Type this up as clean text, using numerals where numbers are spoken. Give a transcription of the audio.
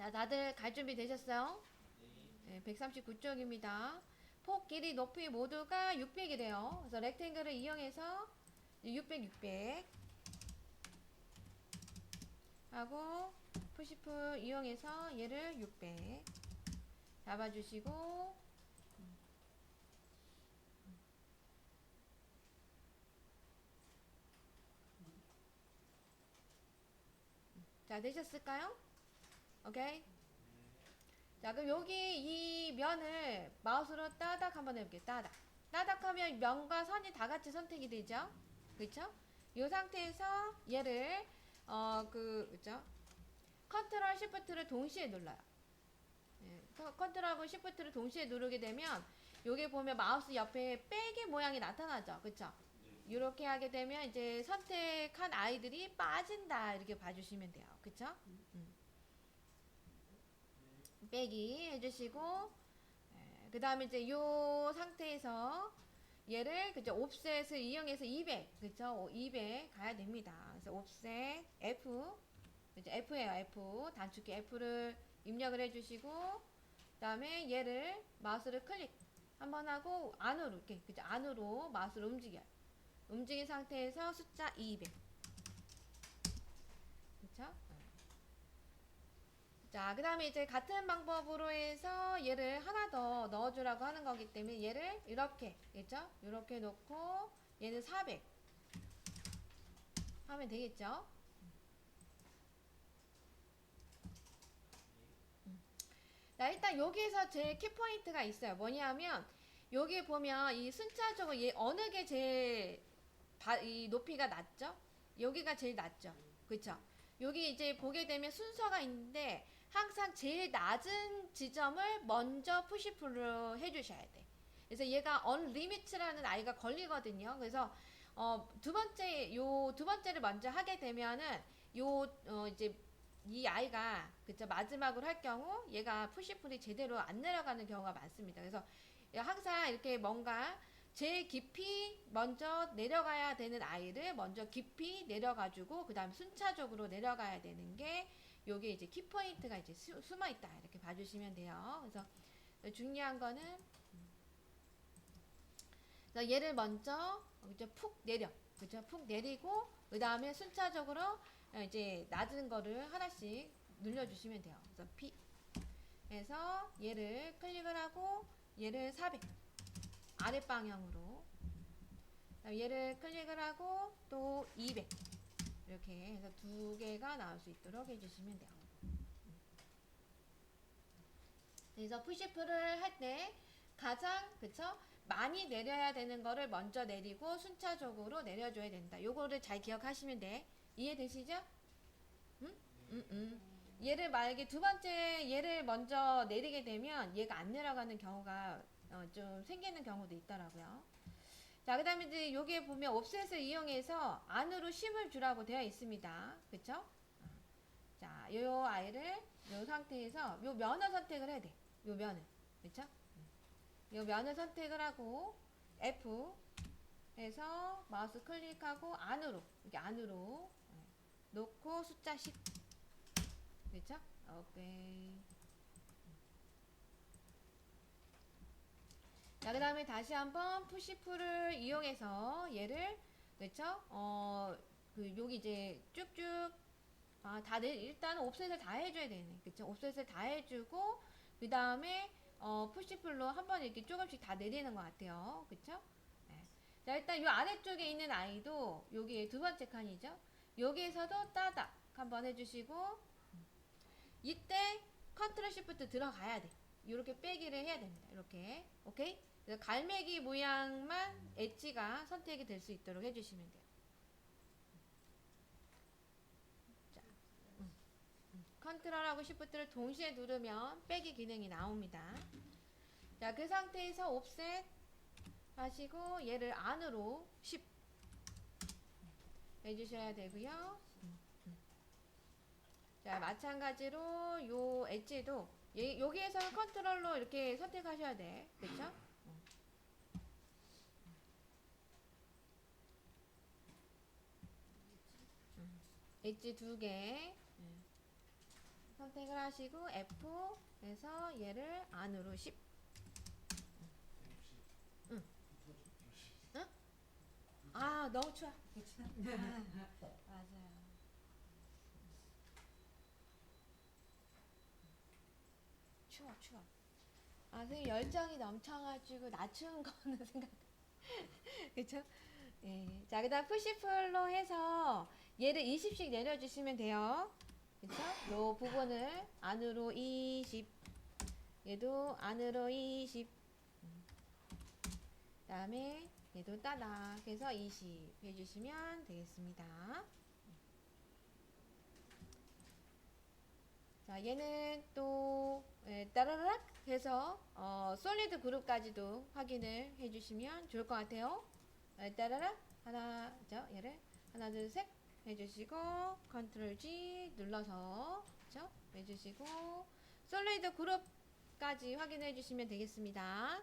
자, 다들 갈 준비 되셨어요? 네, 139쪽입니다. 폭, 길이, 높이 모두가 600이래요. 그래서 렉탱글을 이용해서 600, 600 하고 푸시풀 이용해서 얘를 600 잡아주시고 자, 되셨을까요? 오케이. 자, 그럼 여기 이 면을 마우스로 따닥 한번 해볼게요. 따닥. 따닥 하면 면과 선이 다 같이 선택이 되죠? 그쵸? 이 상태에서 얘를, 그죠? 컨트롤 시프트를 동시에 눌러요. 예, 컨트롤하고 시프트를 동시에 누르게 되면, 여기 보면 마우스 옆에 빼기 모양이 나타나죠? 그쵸? 이렇게 하게 되면 이제 선택한 아이들이 빠진다. 이렇게 봐주시면 돼요. 그쵸? 빼기 해주시고, 그 다음에 이제 요 상태에서 얘를 그죠 옵셋을 이용해서 200 그죠 200 가야 됩니다. 그래서 옵셋 F 그죠 F예요. F 단축키 F를 입력을 해주시고 그 다음에 얘를 마우스를 클릭 한번 하고 안으로 이렇게 그죠 안으로 마우스를 움직여요. 움직인 상태에서 숫자 200 그쵸? 자, 그 다음에 이제 같은 방법으로 해서 얘를 하나 더 넣어주라고 하는 거기 때문에 얘를 이렇게, 그죠? 이렇게 놓고 얘는 400 하면 되겠죠? 자, 일단 여기에서 제 키포인트가 있어요. 뭐냐면 여기 보면 이 순차적으로 얘 어느 게 제일 이 높이가 낮죠? 여기가 제일 낮죠? 그쵸? 여기 이제 보게 되면 순서가 있는데 항상 제일 낮은 지점을 먼저 푸시풀로 해주셔야 돼. 그래서 얘가 unlimit라는 아이가 걸리거든요. 그래서 두 번째 요 두 번째를 먼저 하게 되면은 이제 이 아이가 그쵸 마지막으로 할 경우 얘가 푸시풀이 제대로 안 내려가는 경우가 많습니다. 그래서 항상 이렇게 뭔가 제일 깊이 먼저 내려가야 되는 아이를 먼저 깊이 내려가지고 그 다음 순차적으로 내려가야 되는 게 요게 이제 키포인트가 이제 숨어 있다 이렇게 봐주시면 돼요. 그래서 중요한 거는 그래서 얘를 먼저 그죠 푹 내려 그죠 푹 내리고 그 다음에 순차적으로 이제 낮은 거를 하나씩 눌러주시면 돼요. 그래서 P 해서 얘를 클릭을 하고 얘를 400 아랫 방향으로 얘를 클릭을 하고 또 200 이렇게 해서 두 개가 나올 수 있도록 해주시면 돼요. 그래서 푸시풀을 할 때 가장 그쵸 많이 내려야 되는 거를 먼저 내리고 순차적으로 내려줘야 된다. 요거를 잘 기억하시면 돼. 이해되시죠? 응? 얘를 만약에 두 번째 얘를 먼저 내리게 되면 얘가 안 내려가는 경우가 좀 생기는 경우도 있더라고요. 자, 그 다음에 이제 여기에 보면 옵셋을 이용해서 안으로 심을 주라고 되어 있습니다. 그쵸? 자, 요 아이를 요 상태에서 요 면을 선택을 해야 돼. 요 면을. 그쵸? 요 면을 선택을 하고 F 해서 마우스 클릭하고 안으로 이렇게 안으로 놓고 숫자 10 그쵸? 오케이. 자, 그 다음에 다시 한번 푸시풀을 이용해서 얘를 그쵸? 여기 이제 쭉쭉 일단 옵셋을 다 해줘야 되네. 그쵸? 옵셋을 다 해주고 그 다음에 푸시풀로 한번 이렇게 조금씩 다 내리는 것 같아요. 그쵸? 네. 자, 일단 이 아래쪽에 있는 아이도 여기 두 번째 칸이죠. 여기에서도 따닥 한번 해주시고 이때 컨트롤 시프트 들어가야 돼. 이렇게 빼기를 해야 됩니다. 이렇게 오케이? 그래서 갈매기 모양만 엣지가 선택이 될 수 있도록 해주시면 돼요. 자, 컨트롤하고 시프트를 동시에 누르면 빼기 기능이 나옵니다. 자, 그 상태에서 옵셋 하시고 얘를 안으로 10 해주셔야 되고요. 자, 마찬가지로 요 엣지도 여기에서는 컨트롤로 이렇게 선택하셔야 돼. 그쵸? 엣지 두 개. 선택을 하시고 F 해서 얘를 안으로 10. 응. 응? 아, 너무 추워. 맞아요. 추워, 추워. 아, 선생님 열정이 넘쳐가지고 낮추는 거는 생각, 그쵸? 예. 자, 그 다음 푸시풀로 해서 얘를 20씩 내려주시면 돼요. 그쵸? 요 부분을 안으로 20, 얘도 안으로 20, 그 다음에 얘도 따닥 해서 20 해주시면 되겠습니다. 자, 얘는 또 따라락 해서 솔리드 그룹까지도 확인을 해주시면 좋을 것 같아요. 따라락 하나, 얘를 하나 둘 셋 해주시고 컨트롤 G 눌러서 해주시고 솔리드 그룹까지 확인해 주시면 되겠습니다.